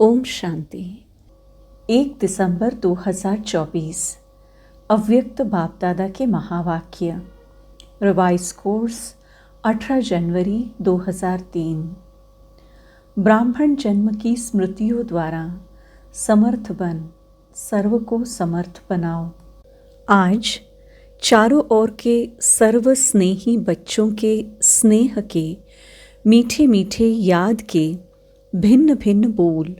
ओम शांति। 1 दिसंबर 2024 अव्यक्त बाप दादा के महावाक्य। रिवाइज कोर्स 18 जनवरी 2003। ब्राह्मण जन्म की स्मृतियों द्वारा समर्थ बन सर्व को समर्थ बनाओ। आज चारों ओर के सर्व स्नेही बच्चों के स्नेह के मीठे मीठे याद के भिन्न भिन्न बोल,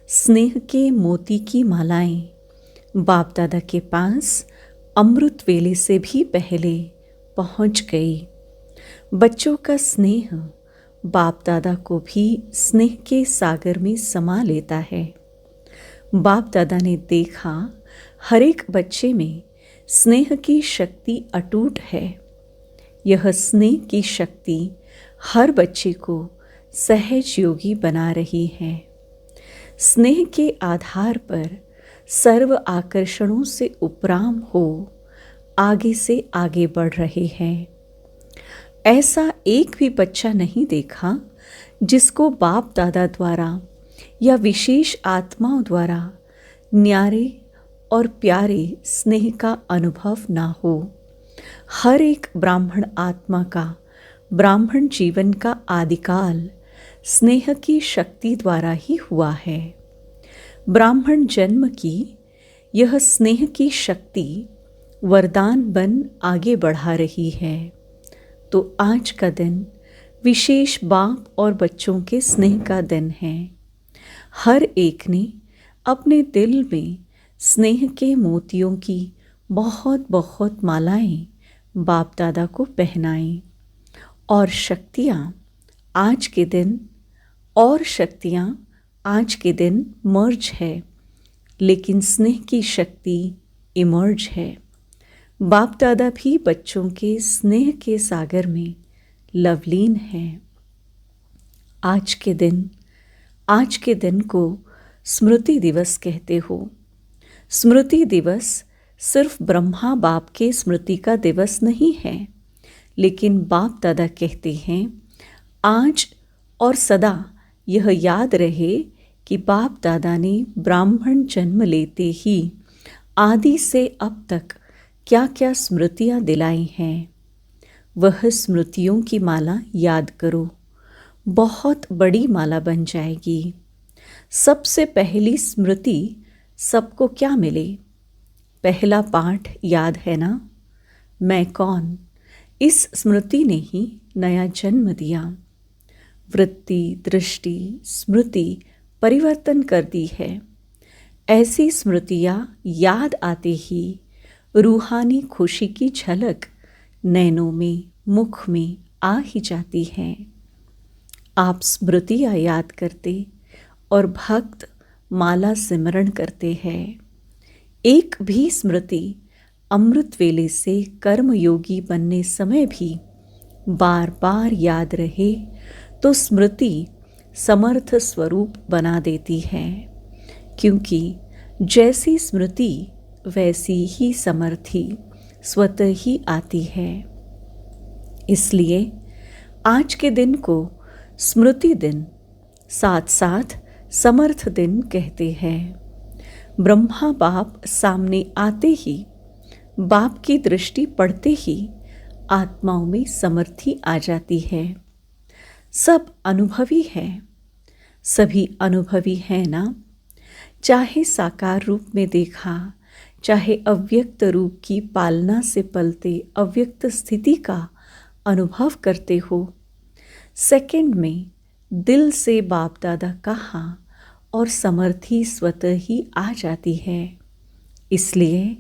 स्नेह के मोती की मालाएं बाप दादा के पास अमृत वेले से भी पहले पहुंच गई। बच्चों का स्नेह बाप दादा को भी स्नेह के सागर में समा लेता है। बाप दादा ने देखा हर एक बच्चे में स्नेह की शक्ति अटूट है। यह स्नेह की शक्ति हर बच्चे को सहज योगी बना रही है। स्नेह के आधार पर सर्व आकर्षणों से उपराम हो आगे से आगे बढ़ रहे हैं। ऐसा एक भी बच्चा नहीं देखा जिसको बाप दादा द्वारा या विशेष आत्माओं द्वारा न्यारे और प्यारे स्नेह का अनुभव ना हो। हर एक ब्राह्मण आत्मा का ब्राह्मण जीवन का आदिकाल स्नेह की शक्ति द्वारा ही हुआ है। ब्राह्मण जन्म की यह स्नेह की शक्ति वरदान बन आगे बढ़ा रही है। तो आज का दिन विशेष बाप और बच्चों के स्नेह का दिन है। हर एक ने अपने दिल में स्नेह के मोतियों की बहुत बहुत मालाएं बाप दादा को पहनाई और शक्तियाँ आज के दिन मर्ज है, लेकिन स्नेह की शक्ति इमर्ज है। बाप दादा भी बच्चों के स्नेह के सागर में लवलीन है। आज के दिन को स्मृति दिवस कहते हो। स्मृति दिवस सिर्फ ब्रह्मा बाप के स्मृति का दिवस नहीं है, लेकिन बाप दादा कहते हैं आज और सदा यह याद रहे कि बाप दादा ने ब्राह्मण जन्म लेते ही आदि से अब तक क्या क्या स्मृतियाँ दिलाई हैं। वह स्मृतियों की माला याद करो, बहुत बड़ी माला बन जाएगी। सबसे पहली स्मृति सबको क्या मिले? पहला पाठ याद है ना, मैं कौन? इस स्मृति ने ही नया जन्म दिया। वृत्ति, दृष्टि, स्मृति परिवर्तन कर दी है। ऐसी स्मृतियाँ याद आते ही रूहानी खुशी की झलक नैनों में, मुख में आ ही जाती है। आप स्मृतियाँ याद करते और भक्त माला सिमरण करते हैं। एक भी स्मृति अमृत वेले से कर्मयोगी बनने समय भी बार बार याद रहे तो स्मृति समर्थ स्वरूप बना देती है, क्योंकि जैसी स्मृति वैसी ही समर्थी स्वतः ही आती है। इसलिए आज के दिन को स्मृति दिन साथ साथ समर्थ दिन कहते हैं। ब्रह्मा बाप सामने आते ही, बाप की दृष्टि पड़ते ही आत्माओं में समर्थी आ जाती है। सब अनुभवी है, सभी अनुभवी है ना। चाहे साकार रूप में देखा, चाहे अव्यक्त रूप की पालना से पलते अव्यक्त स्थिति का अनुभव करते हो, सेकंड में दिल से बाप दादा कहा और समर्थी स्वतः ही आ जाती है। इसलिए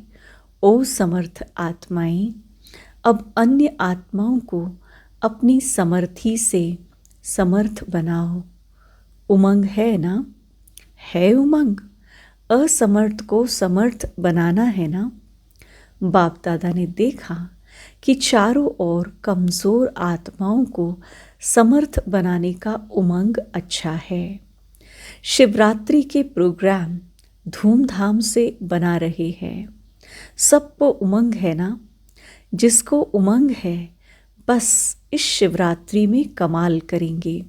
ओ समर्थ आत्माएं, अब अन्य आत्माओं को अपनी समर्थी से समर्थ बनाओ। उमंग है ना? है उमंग। असमर्थ को समर्थ बनाना है ना। बाप दादा ने देखा कि चारों ओर कमज़ोर आत्माओं को समर्थ बनाने का उमंग अच्छा है। शिवरात्रि के प्रोग्राम धूमधाम से बना रहे हैं। सबको उमंग है ना। जिसको उमंग है बस इस शिवरात्रि में कमाल करेंगे,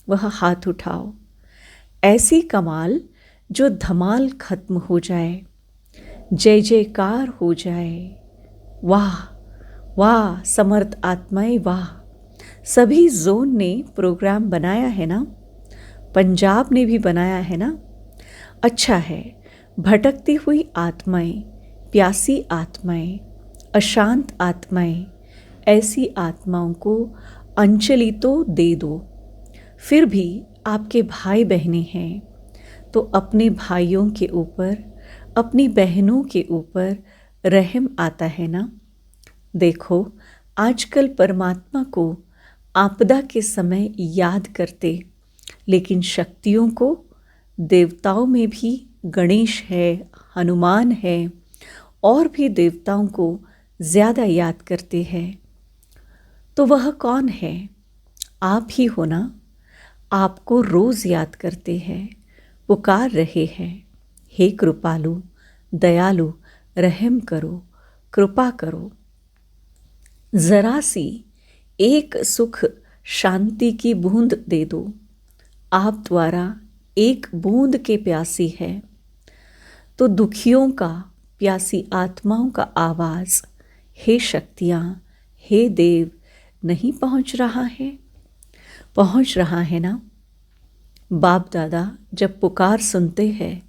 वह हाथ उठाओ। ऐसी कमाल जो धमाल खत्म हो जाए, जय जयकार हो जाए। वाह वाह समर्थ आत्माएं वाह। सभी जोन ने प्रोग्राम बनाया है ना, पंजाब ने भी बनाया है ना। अच्छा है, भटकती हुई आत्माएं, प्यासी आत्माएं, अशांत आत्माएं, ऐसी आत्माओं को अंजलि तो दे दो। फिर भी आपके भाई बहनें हैं तो अपने भाइयों के ऊपर, अपनी बहनों के ऊपर रहम आता है ना। देखो, आजकल परमात्मा को आपदा के समय याद करते, लेकिन शक्तियों को, देवताओं में भी गणेश है, हनुमान है, और भी देवताओं को ज़्यादा याद करते हैं। तो वह कौन है? आप ही हो ना। आपको रोज़ याद करते हैं, पुकार रहे हैं, हे कृपालु, दयालु, रहम करो, कृपा करो। जरा सी एक सुख शांति की बूंद दे दो। आप द्वारा एक बूंद के प्यासी है तो दुखियों का, प्यासी आत्माओं का आवाज़, हे शक्तियाँ, हे देव, नहीं पहुँच रहा है? पहुँच रहा है ना। बाप दादा जब पुकार सुनते हैं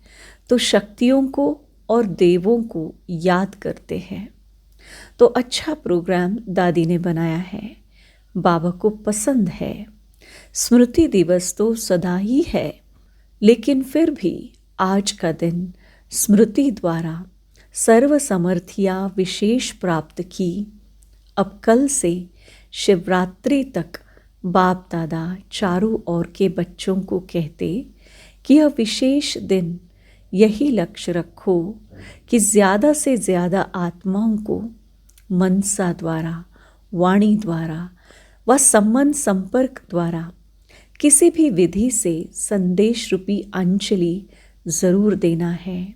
तो शक्तियों को और देवों को याद करते हैं। तो अच्छा प्रोग्राम दादी ने बनाया है, बाबा को पसंद है। स्मृति दिवस तो सदा ही है, लेकिन फिर भी आज का दिन स्मृति द्वारा सर्वसमर्थिया विशेष प्राप्त की। अब कल से शिवरात्रि तक बाप दादा चारों ओर के बच्चों को कहते कि यह विशेष दिन यही लक्ष्य रखो कि ज़्यादा से ज़्यादा आत्माओं को मनसा द्वारा, वाणी द्वारा व संबंध संपर्क द्वारा किसी भी विधि से संदेश रूपी अंजलि ज़रूर देना है।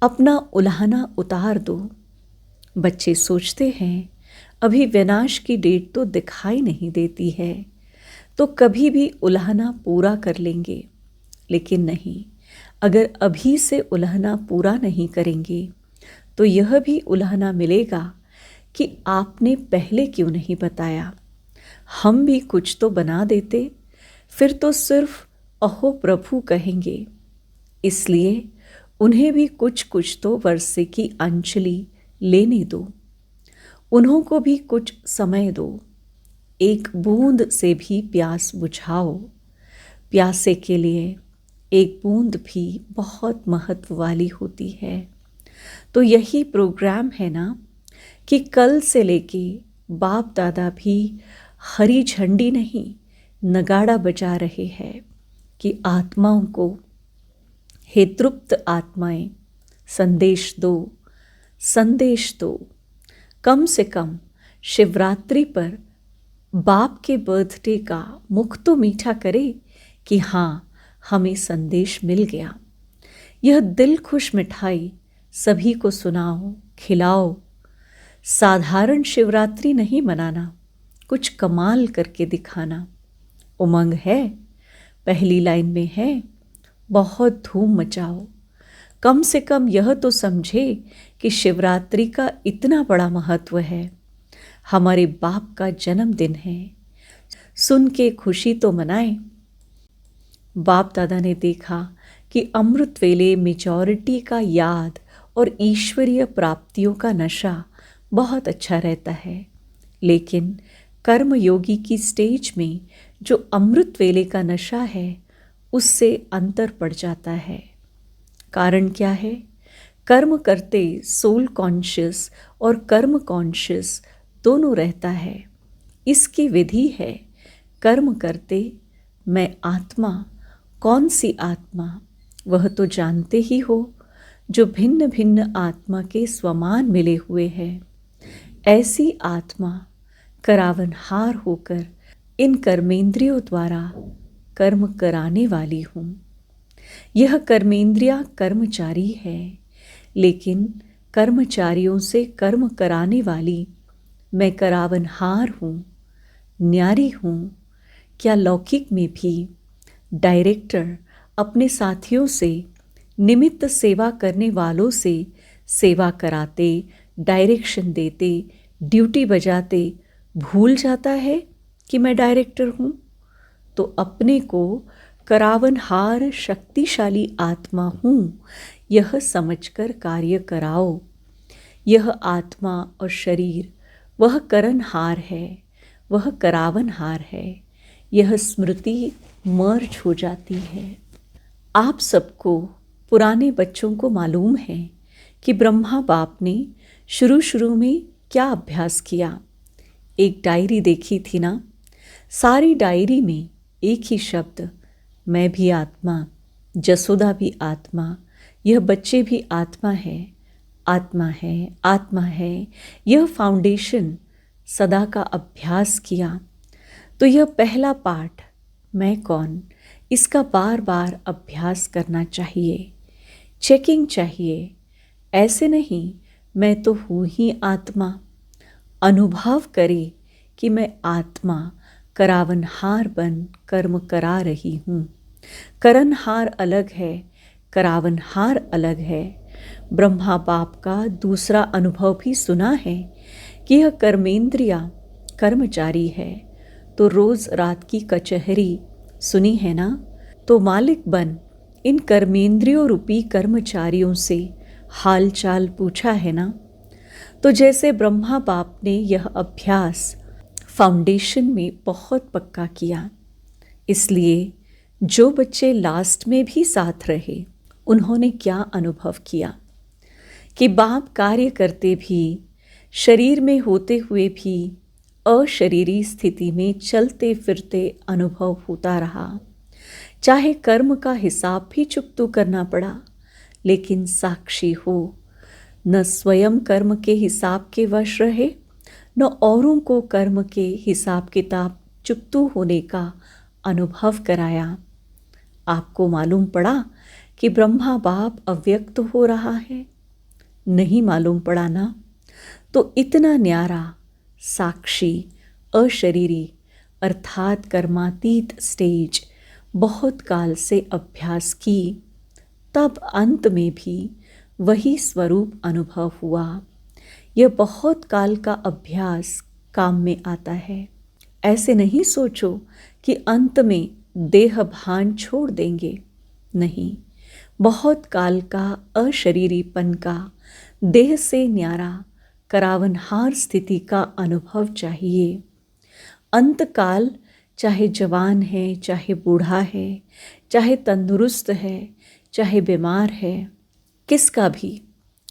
अपना उल्हाना उतार दो। बच्चे सोचते हैं अभी विनाश की डेट तो दिखाई नहीं देती है, तो कभी भी उल्हाना पूरा कर लेंगे। लेकिन नहीं, अगर अभी से उल्हाना पूरा नहीं करेंगे तो यह भी उल्हाना मिलेगा कि आपने पहले क्यों नहीं बताया। हम भी कुछ तो बना देते, फिर तो सिर्फ अहो प्रभु कहेंगे। इसलिए उन्हें भी कुछ कुछ तो वर्षे की अंजलि लेने दो। उन्हों को भी कुछ समय दो। एक बूंद से भी प्यास बुझाओ। प्यासे के लिए एक बूंद भी बहुत महत्व वाली होती है। तो यही प्रोग्राम है ना कि कल से लेके बाप दादा भी हरी झंडी नहीं, नगाड़ा बजा रहे हैं कि आत्माओं को, हे तृप्त आत्माएं, संदेश दो, संदेश दो। कम से कम शिवरात्रि पर बाप के बर्थडे का मुख तो मीठा करे कि हाँ, हमें संदेश मिल गया। यह दिल खुश मिठाई सभी को सुनाओ, खिलाओ। साधारण शिवरात्रि नहीं मनाना, कुछ कमाल करके दिखाना। उमंग है, पहली लाइन में है, बहुत धूम मचाओ। कम से कम यह तो समझे कि शिवरात्रि का इतना बड़ा महत्व है। हमारे बाप का जन्मदिन है, सुन के खुशी तो मनाएं। बाप दादा ने देखा कि अमृत वेले मेजॉरिटी का याद और ईश्वरीय प्राप्तियों का नशा बहुत अच्छा रहता है, लेकिन कर्मयोगी की स्टेज में जो अमृत वेले का नशा है उससे अंतर पड़ जाता है। कारण क्या है? कर्म करते सोल कॉन्शियस और कर्म कॉन्शियस दोनों रहता है। इसकी विधि है, कर्म करते मैं आत्मा, कौन सी आत्मा, वह तो जानते ही हो, जो भिन्न भिन्न आत्मा के स्वमान मिले हुए हैं। ऐसी आत्मा करावनहार होकर इन कर्मेंद्रियों द्वारा कर्म कराने वाली हूँ। यह कर्मेंद्रिया कर्मचारी है, लेकिन कर्मचारियों से कर्म कराने वाली मैं करावनहार हूँ, न्यारी हूँ। क्या लौकिक में भी डायरेक्टर अपने साथियों से, निमित्त सेवा करने वालों से सेवा कराते, डायरेक्शन देते, ड्यूटी बजाते भूल जाता है कि मैं डायरेक्टर हूँ, तो अपने को करावनहार शक्तिशाली आत्मा हूँ यह समझकर कार्य कराओ। यह आत्मा और शरीर वह करनहार है, वह करावनहार है। यह स्मृति मर्ज हो जाती है। आप सबको, पुराने बच्चों को मालूम है कि ब्रह्मा बाप ने शुरू में क्या अभ्यास किया। एक डायरी देखी थी ना, सारी डायरी में एक ही शब्द, मैं भी आत्मा, जसोदा भी आत्मा, यह बच्चे भी आत्मा है, आत्मा है, आत्मा है। यह फाउंडेशन सदा का अभ्यास किया तो यह पहला पाठ, मैं कौन, इसका बार बार अभ्यास करना चाहिए, चेकिंग चाहिए। ऐसे नहीं मैं तो हूँ ही आत्मा। अनुभव करे कि मैं आत्मा करावनहार बन कर्म करा रही हूँ। करनहार अलग है, करावनहार अलग है। ब्रह्मा बाप का दूसरा अनुभव भी सुना है कि यह कर्मेंद्रिया कर्मचारी है। तो रोज रात की कचहरी सुनी है ना, तो मालिक बन इन कर्मेंद्रियों रूपी कर्मचारियों से हालचाल पूछा है ना। तो जैसे ब्रह्मा बाप ने यह अभ्यास फाउंडेशन में बहुत पक्का किया, इसलिए जो बच्चे लास्ट में भी साथ रहे उन्होंने क्या अनुभव किया कि बाप कार्य करते भी, शरीर में होते हुए भी अशरीरी स्थिति में चलते फिरते अनुभव होता रहा। चाहे कर्म का हिसाब भी चुकतू करना पड़ा, लेकिन साक्षी हो, न स्वयं कर्म के हिसाब के वश रहे, न औरों को कर्म के हिसाब किताब चुकतू होने का अनुभव कराया। आपको मालूम पड़ा कि ब्रह्मा बाप अव्यक्त हो रहा है? नहीं मालूम पड़ा ना? तो इतना न्यारा साक्षी अशरीरी अर्थात कर्मातीत स्टेज बहुत काल से अभ्यास की, तब अंत में भी वही स्वरूप अनुभव हुआ। यह बहुत काल का अभ्यास काम में आता है। ऐसे नहीं सोचो कि अंत में देह भान छोड़ देंगे, नहीं। बहुत काल का अशरीरीपन का, देह से न्यारा करावनहार स्थिति का अनुभव चाहिए। अंतकाल चाहे जवान है, चाहे बूढ़ा है, चाहे तंदुरुस्त है, चाहे बीमार है, किसका भी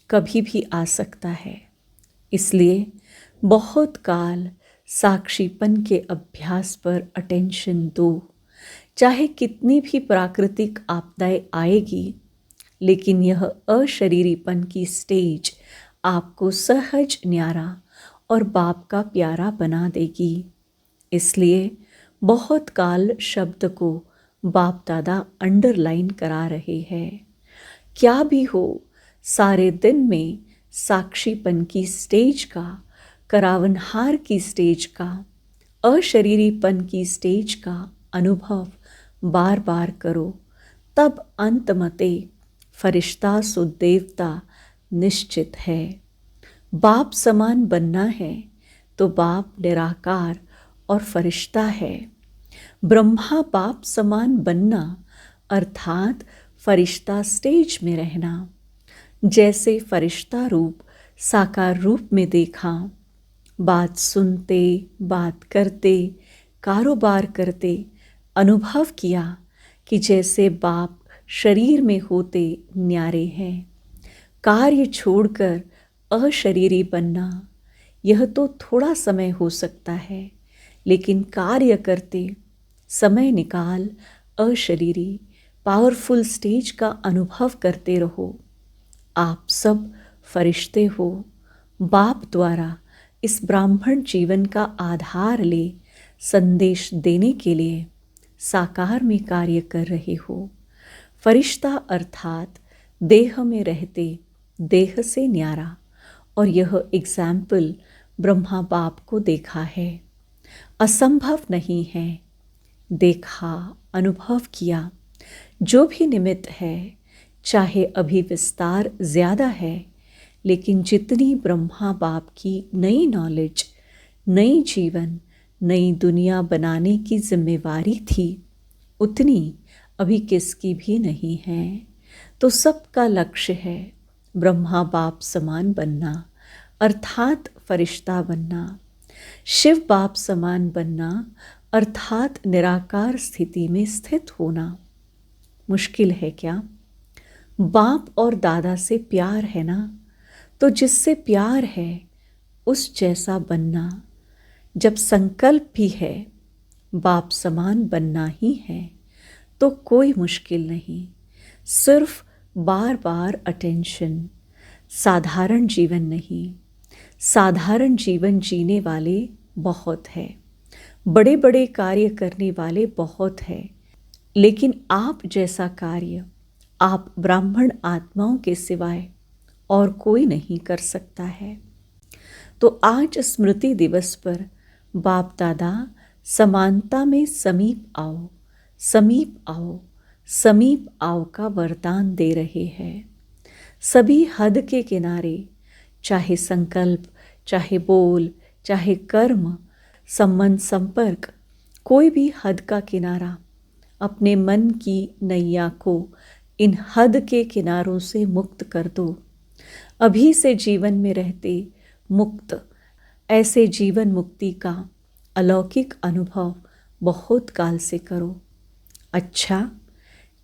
कभी भी आ सकता है। इसलिए बहुत काल साक्षीपन के अभ्यास पर अटेंशन दो। चाहे कितनी भी प्राकृतिक आपदाएं आएगी, लेकिन यह अशरीरीपन की स्टेज आपको सहज न्यारा और बाप का प्यारा बना देगी। इसलिए बहुत काल शब्द को बाप दादा अंडरलाइन करा रहे हैं। क्या भी हो, सारे दिन में साक्षीपन की स्टेज का, करावनहार की स्टेज का, अशरीरीपन की स्टेज का अनुभव बार बार करो। तब अंतमते फरिश्ता सो देवता निश्चित है। बाप समान बनना है तो बाप निराकार और फरिश्ता है। ब्रह्मा बाप समान बनना अर्थात फरिश्ता स्टेज में रहना। जैसे फरिश्ता रूप साकार रूप में देखा, बात सुनते, बात करते, कारोबार करते अनुभव किया कि जैसे बाप शरीर में होते न्यारे हैं। कार्य छोड़कर अशरीरी बनना, यह तो थोड़ा समय हो सकता है, लेकिन कार्य करते समय निकाल अशरीरी पावरफुल स्टेज का अनुभव करते रहो। आप सब फरिश्ते हो। बाप द्वारा इस ब्राह्मण जीवन का आधार ले संदेश देने के लिए साकार में कार्य कर रहे हो। फरिश्ता अर्थात देह में रहते देह से न्यारा, और यह एग्जाम्पल ब्रह्मा बाप को देखा है। असंभव नहीं है, देखा, अनुभव किया। जो भी निमित्त है, चाहे अभी विस्तार ज़्यादा है, लेकिन जितनी ब्रह्मा बाप की नई नॉलेज, नई जीवन, नई दुनिया बनाने की जिम्मेवारी थी, उतनी अभी किसकी भी नहीं है। तो सबका लक्ष्य है ब्रह्मा बाप समान बनना, अर्थात फरिश्ता बनना, शिव बाप समान बनना, अर्थात निराकार स्थिति में स्थित होना। मुश्किल है क्या? बाप और दादा से प्यार है ना, तो जिससे प्यार है उस जैसा बनना। जब संकल्प भी है बाप समान बनना ही है, तो कोई मुश्किल नहीं, सिर्फ बार बार अटेंशन। साधारण जीवन नहीं, साधारण जीवन जीने वाले बहुत है, बड़े बड़े कार्य करने वाले बहुत है, लेकिन आप जैसा कार्य आप ब्राह्मण आत्माओं के सिवाय और कोई नहीं कर सकता है। तो आज स्मृति दिवस पर बाप दादा समानता में समीप आओ, समीप आओ, समीप आओ का वरदान दे रहे हैं। सभी हद के किनारे, चाहे संकल्प, चाहे बोल, चाहे कर्म, संबंध, संपर्क, कोई भी हद का किनारा, अपने मन की नैया को इन हद के किनारों से मुक्त कर दो। अभी से जीवन में रहते मुक्त, ऐसे जीवन मुक्ति का अलौकिक अनुभव बहुत काल से करो। अच्छा,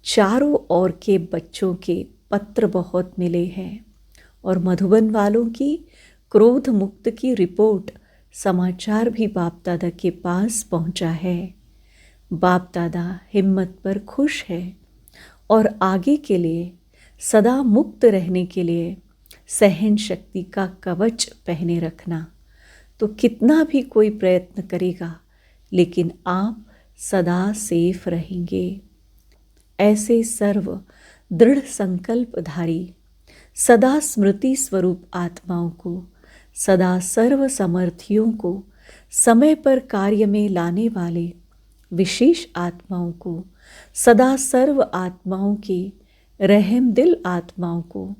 चारों ओर के बच्चों के पत्र बहुत मिले हैं और मधुबन वालों की क्रोध मुक्त की रिपोर्ट, समाचार भी बाप दादा के पास पहुंचा है। बाप दादा हिम्मत पर खुश है और आगे के लिए सदा मुक्त रहने के लिए सहन शक्ति का कवच पहने रखना। तो कितना भी कोई प्रयत्न करेगा, लेकिन आप सदा सेफ रहेंगे। ऐसे सर्व दृढ़ संकल्पधारी, सदा स्मृति स्वरूप आत्माओं को, सदा सर्व समर्थियों को, समय पर कार्य में लाने वाले विशेष आत्माओं को, सदा सर्व आत्माओं के रहम दिल आत्माओं को,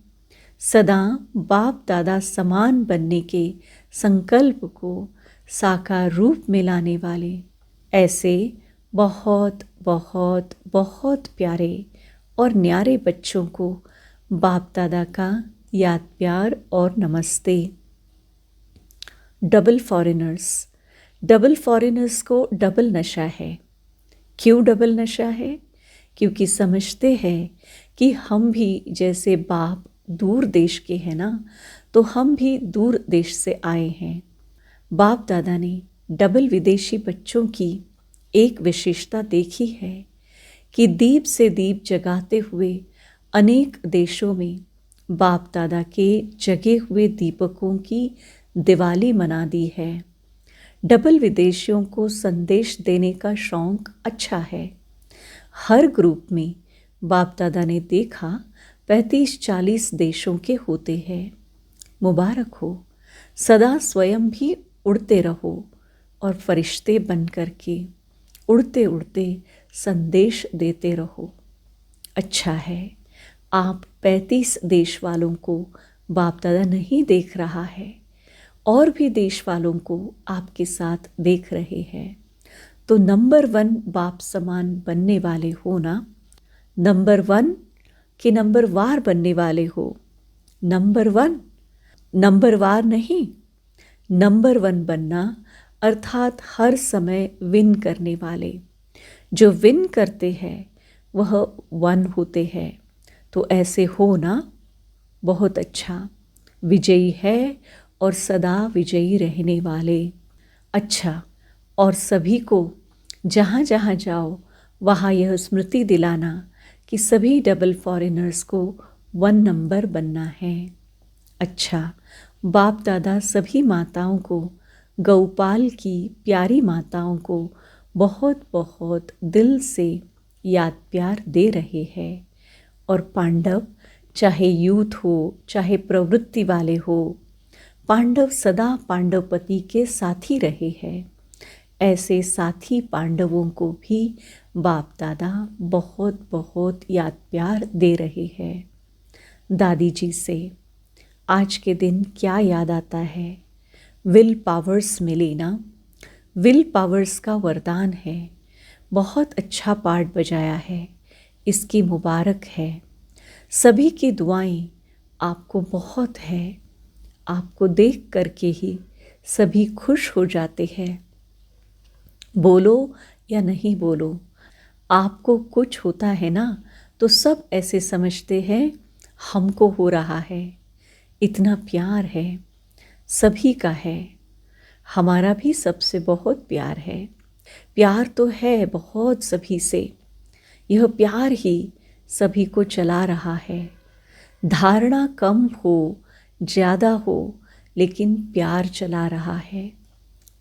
सदा बाप दादा समान बनने के संकल्प को साकार रूप में लाने वाले ऐसे बहुत बहुत बहुत प्यारे और न्यारे बच्चों को बाप दादा का याद प्यार और नमस्ते। डबल फॉरेनर्स को डबल नशा है। क्यों डबल नशा है? क्योंकि समझते हैं कि हम भी जैसे बाप दूर देश के हैं ना, तो हम भी दूर देश से आए हैं। बाप दादा ने डबल विदेशी बच्चों की एक विशेषता देखी है कि दीप से दीप जगाते हुए अनेक देशों में बाप दादा के जगे हुए दीपकों की दिवाली मना दी है। डबल विदेशियों को संदेश देने का शौक अच्छा है। हर ग्रुप में बाप दादा ने देखा 35-40 देशों के होते हैं। मुबारक हो, सदा स्वयं भी उड़ते रहो और फरिश्ते बन कर के उड़ते उड़ते संदेश देते रहो। अच्छा है, आप 35 देश वालों को बाप दादा नहीं देख रहा है, और भी देश वालों को आपके साथ देख रहे हैं। तो नंबर 1 बाप समान बनने वाले हो ना? नंबर 1 कि नंबर वार बनने वाले हो? नंबर 1, नंबर वार नहीं, नंबर 1 बनना, अर्थात हर समय विन करने वाले। जो विन करते हैं वह 1 होते हैं। तो ऐसे हो ना? बहुत अच्छा। विजयी है और सदा विजयी रहने वाले। अच्छा, और सभी को जहाँ जहाँ जाओ वहाँ यह स्मृति दिलाना कि सभी डबल फॉरेनर्स को 1 नंबर बनना है। अच्छा, बाप दादा सभी माताओं को, गौपाल की प्यारी माताओं को बहुत बहुत दिल से याद प्यार दे रहे हैं। और पांडव, चाहे यूथ हो चाहे प्रवृत्ति वाले हो, पांडव सदा पांडवपति के साथी रहे हैं। ऐसे साथी पांडवों को भी बाप दादा बहुत बहुत याद प्यार दे रहे हैं। दादी जी से आज के दिन क्या याद आता है? विल पावर्स मिले ना। विल पावर्स का वरदान है। बहुत अच्छा पाठ बजाया है, इसकी मुबारक है। सभी की दुआएं आपको बहुत है। आपको देख करके ही सभी खुश हो जाते हैं। बोलो या नहीं बोलो, आपको कुछ होता है ना तो सब ऐसे समझते हैं हमको हो रहा है। इतना प्यार है, सभी का है। हमारा भी सबसे बहुत प्यार है। प्यार तो है बहुत सभी से। यह प्यार ही सभी को चला रहा है। धारणा कम हो ज़्यादा हो, लेकिन प्यार चला रहा है।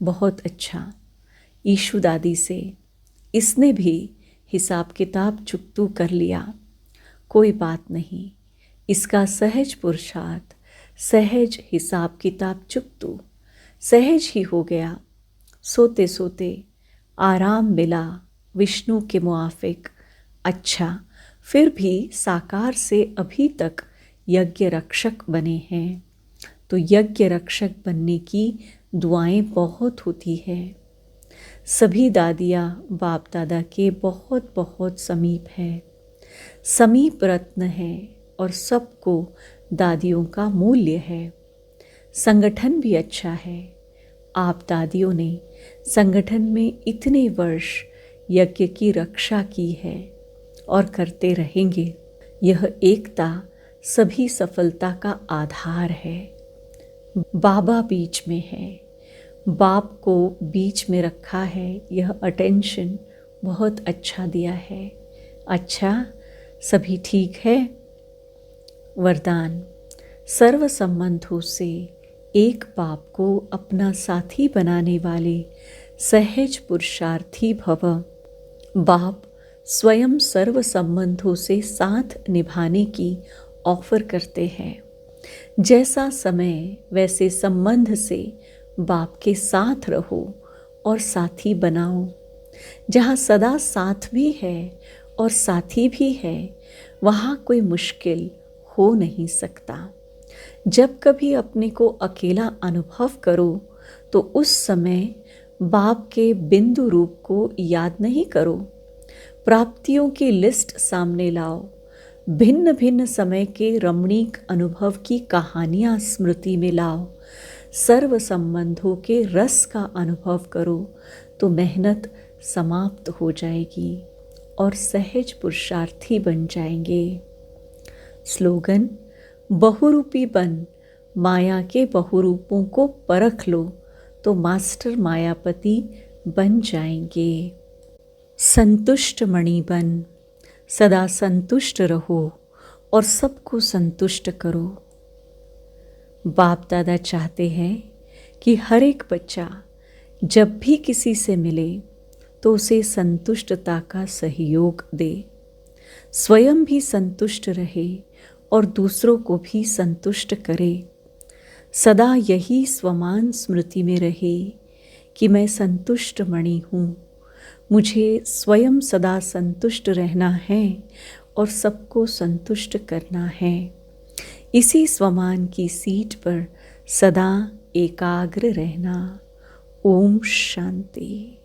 बहुत अच्छा। ईशु दादी से इसने भी हिसाब किताब चुकतू कर लिया। कोई बात नहीं, इसका सहज पुरुषार्थ, सहज हिसाब किताब चुकतू सहज ही हो गया। सोते सोते आराम मिला विष्णु के मुआफिक। अच्छा, फिर भी साकार से अभी तक यज्ञ रक्षक बने हैं, तो यज्ञ रक्षक बनने की दुआएं बहुत होती है। सभी दादियाँ बाप दादा के बहुत बहुत समीप है। समीप रत्न है और सबको दादियों का मूल्य है। संगठन भी अच्छा है। आप दादियों ने संगठन में इतने वर्ष यज्ञ की रक्षा की है और करते रहेंगे। यह एकता सभी सफलता का आधार है। बाबा बीच में है, बाप को बीच में रखा है। यह अटेंशन बहुत अच्छा दिया है। अच्छा, सभी ठीक है। वरदान, सर्व संबंधों से एक बाप को अपना साथी बनाने वाले सहज पुरुषार्थी भव। बाप स्वयं सर्व संबंधों से साथ निभाने की ऑफर करते हैं। जैसा समय वैसे संबंध से बाप के साथ रहो और साथी बनाओ। जहाँ सदा साथ भी है और साथी भी है, वहाँ कोई मुश्किल हो नहीं सकता। जब कभी अपने को अकेला अनुभव करो तो उस समय बाप के बिंदु रूप को याद नहीं करो। प्राप्तियों की लिस्ट सामने लाओ। भिन्न भिन्न समय के रमणीक अनुभव की कहानियाँ स्मृति में लाओ। सर्व संबंधों के रस का अनुभव करो तो मेहनत समाप्त हो जाएगी और सहज पुरुषार्थी बन जाएंगे। स्लोगन, बहुरूपी बन, माया के बहुरूपों को परख लो तो मास्टर मायापति बन जाएंगे। संतुष्ट मणि बन, सदा संतुष्ट रहो और सबको संतुष्ट करो। बाप दादा चाहते हैं कि हर एक बच्चा जब भी किसी से मिले तो उसे संतुष्टता का सहयोग दे, स्वयं भी संतुष्ट रहे और दूसरों को भी संतुष्ट करे। सदा यही स्वमान स्मृति में रहे कि मैं संतुष्ट मणि हूँ। मुझे स्वयं सदा संतुष्ट रहना है और सबको संतुष्ट करना है। इसी स्वमान की सीट पर सदा एकाग्र रहना। ओम शांति।